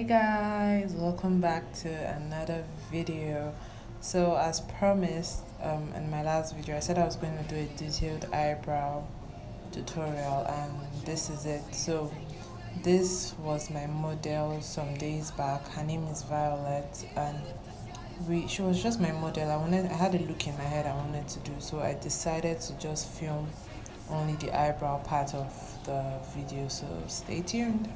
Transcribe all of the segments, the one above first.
Guys, welcome back to another video. So as promised, in my last video I said I was going to do a detailed eyebrow tutorial, and this is it. So this was my model some days back. Her name is Violet, and she was just my model. I had a look in my head I wanted to do, so I decided to just film only the eyebrow part of the video, so stay tuned.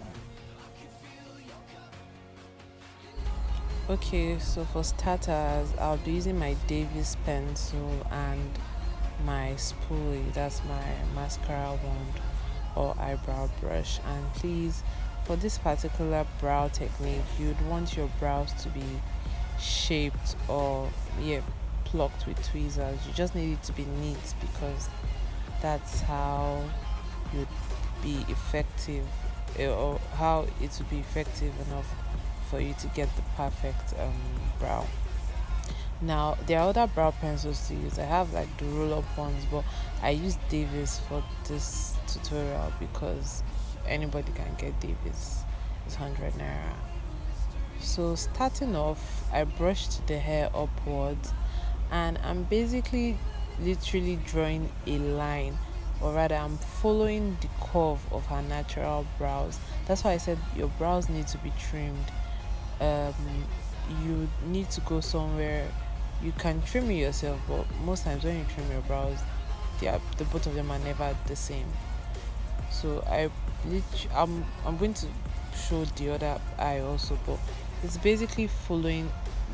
Okay, so for starters, I'll be using my Davis pencil and my spoolie, that's my mascara wand or eyebrow brush. And please, for this particular brow technique, you'd want your brows to be shaped or plucked with tweezers. You just need it to be neat, because that's how you'd be effective, or how it would be effective enough for you to get the perfect brow. Now there are other brow pencils to use. I have like the roll-up ones, but I use Davis for this tutorial because anybody can get Davis. It's 100 naira. So starting off, I brushed the hair upwards, and I'm basically literally drawing a line, or rather I'm following the curve of her natural brows. That's why I said your brows need to be trimmed. You need to go somewhere. You can trim it yourself, but most times when you trim your brows, the both of them are never the same. So I'm going to show the other eye also, but it's basically following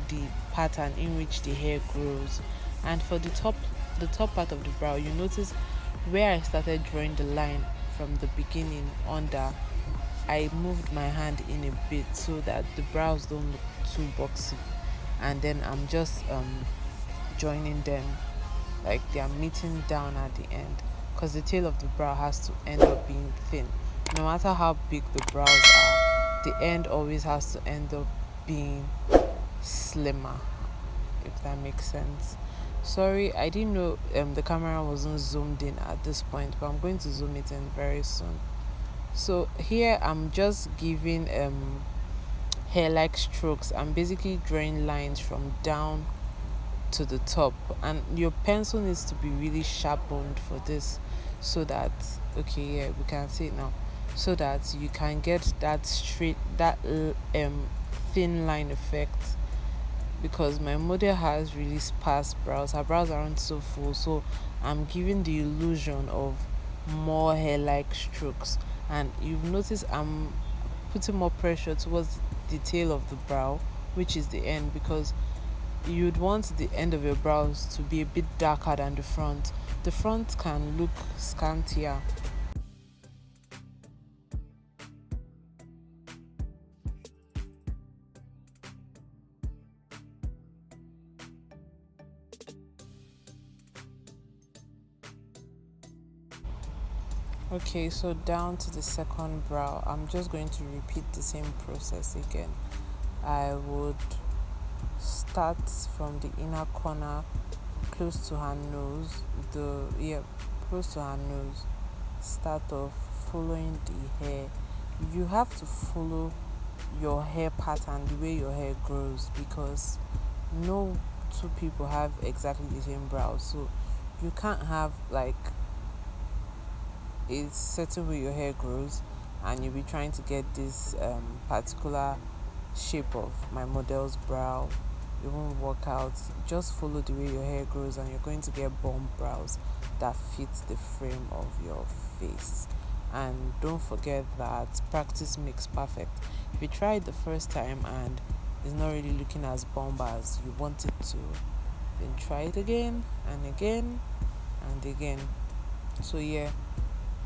the pattern in which the hair grows. And for the top part of the brow, you notice where I started drawing the line from the beginning under, I moved my hand in a bit so that the brows don't look too boxy, and then I'm just joining them like they are meeting down at the end, because the tail of the brow has to end up being thin. No matter how big the brows are, the end always has to end up being slimmer, if that makes sense. Sorry, I didn't know the camera wasn't zoomed in at this point, but I'm going to zoom it in very soon. So here I'm just giving hair-like strokes. I'm basically drawing lines from down to the top, and your pencil needs to be really sharpened for this, so that we can see it now, so that you can get that thin line effect. Because my model has really sparse brows, her brows aren't so full, so I'm giving the illusion of more hair-like strokes. And you've noticed I'm putting more pressure towards the tail of the brow, which is the end, because you'd want the end of your brows to be a bit darker than the front. The front can look scantier. Okay, so down to the second brow, I'm just going to repeat the same process again. I would start from the inner corner close to her nose, close to her nose. Start off following the hair. You have to follow your hair pattern, the way your hair grows, because no two people have exactly the same brows. So you can't have like a certain way your hair grows and you'll be trying to get this particular shape of my model's brow. It won't work out. Just follow the way your hair grows and you're going to get bomb brows that fit the frame of your face. And don't forget that practice makes perfect. If you try it the first time and it's not really looking as bomb as you want it to, then try it again and again and again. So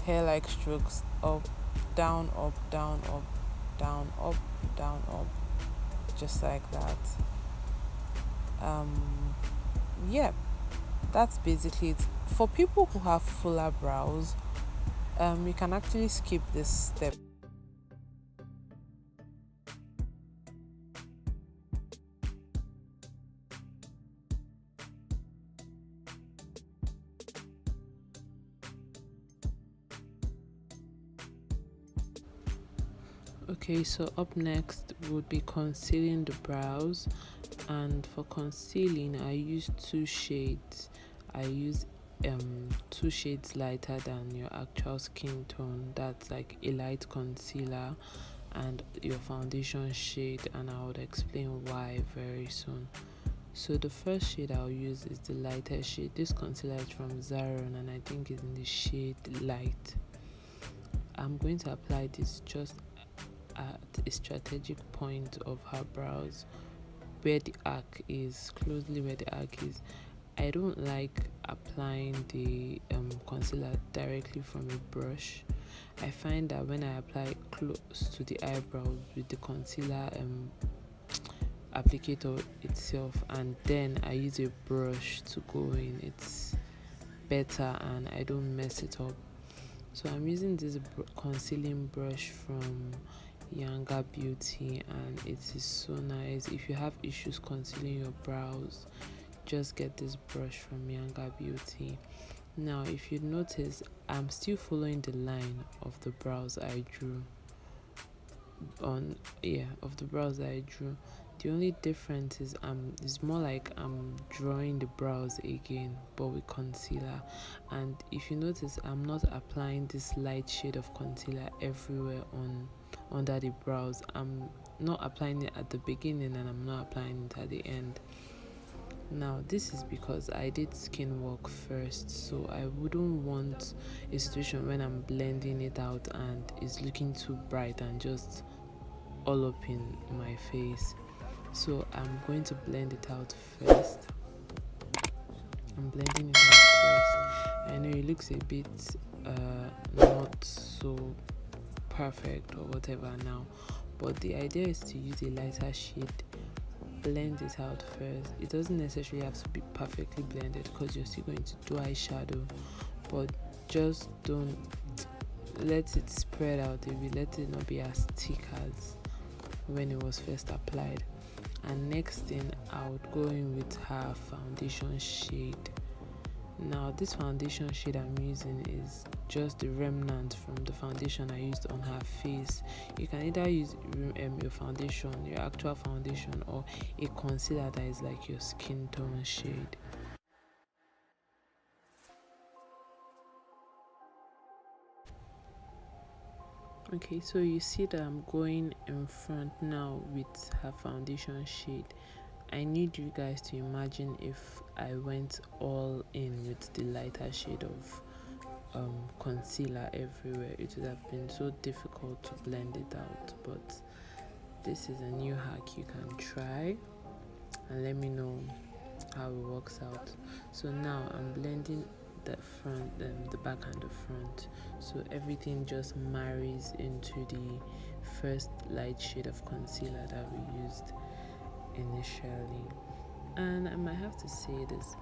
hair-like strokes, up, down, down, down, up, just like that. That's basically it. For people who have fuller brows, you can actually skip this step. Okay, so up next would be concealing the brows, and for concealing I use two shades. I use 2 shades lighter than your actual skin tone. That's like a light concealer and your foundation shade, and I would explain why very soon. So the first shade I'll use is the lighter shade. This concealer is from Zaron and I think it's in the shade light. I'm going to apply this just at a strategic point of her brows, where the arc is, closely where the arc is. I don't like applying the concealer directly from a brush. I find that when I apply close to the eyebrows with the concealer applicator itself, and then I use a brush to go in, it's better and I don't mess it up. So I'm using this concealing brush from Younger Beauty, and it is so nice. If you have issues concealing your brows, just get this brush from Younger Beauty. Now if you notice, I'm still following the line of the brows I drew The only difference is it's more like I'm drawing the brows again, but with concealer. And if you notice, I'm not applying this light shade of concealer everywhere on under the brows. I'm not applying it at the beginning and I'm not applying it at the end. Now this is because I did skin work first, so I wouldn't want a situation when I'm blending it out and it's looking too bright and just all up in my face. So I'm going to blend it out first. I'm blending it out first. I know it looks a bit not so perfect or whatever now, but the idea is to use a lighter shade, blend it out first. It doesn't necessarily have to be perfectly blended because you're still going to do eyeshadow, but just don't let it spread out a bit, let it not be as thick as when it was first applied. And next thing, I would go in with her foundation shade. Now this foundation shade I'm using is just the remnant from the foundation I used on her face. You can either use your foundation, your actual foundation, or a concealer that is like your skin tone shade. Okay, so you see that I'm going in front now with her foundation shade. I need you guys to imagine if I went all in with the lighter shade of concealer everywhere. It would have been so difficult to blend it out, but this is a new hack you can try and let me know how it works out. So now I'm blending the front, the back and the front, so everything just marries into the first light shade of concealer that we used initially. And I might have to say this,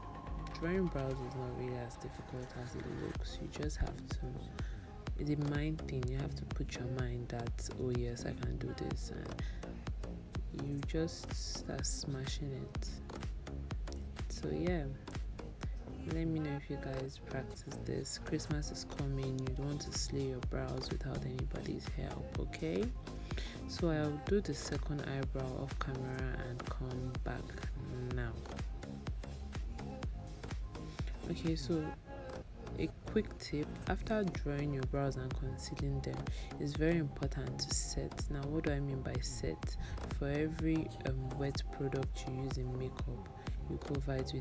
drawing brows is not really as difficult as it looks. You just have to, it's a mind thing. You have to put your mind that, oh yes, I can do this, and you just start smashing it. So yeah, let me know if you guys practice this. Christmas is coming, you don't want to slay your brows without anybody's help, okay? So I'll do the second eyebrow off camera and come back now. Okay, so a quick tip: after drawing your brows and concealing them, it's very important to set. Now what do I mean by set? For every wet product you use in makeup, you go over it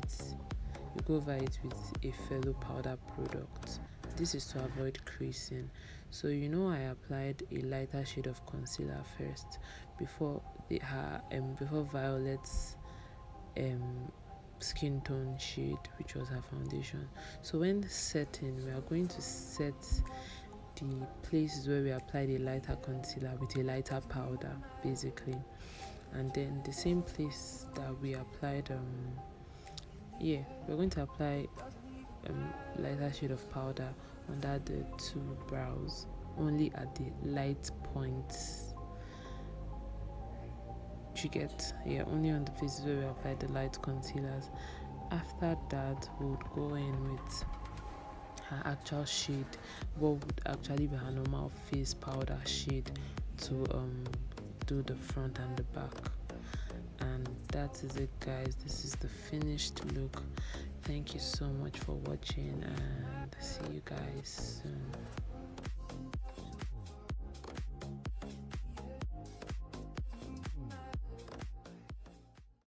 with a fellow powder product. This is to avoid creasing. So you know I applied a lighter shade of concealer first before before Violet's skin tone shade, which was her foundation. So when setting, we are going to set the places where we applied a lighter concealer with a lighter powder, basically, and then the same place that we applied we're going to apply lighter shade of powder under the two brows, only at the light points. You get, only on the places where we apply the light concealers. After that, we would go in with her actual shade, what would actually be her normal face powder shade, to do the front and the back. And that is it, guys. This is the finished look. Thank you so much for watching, and see you guys soon.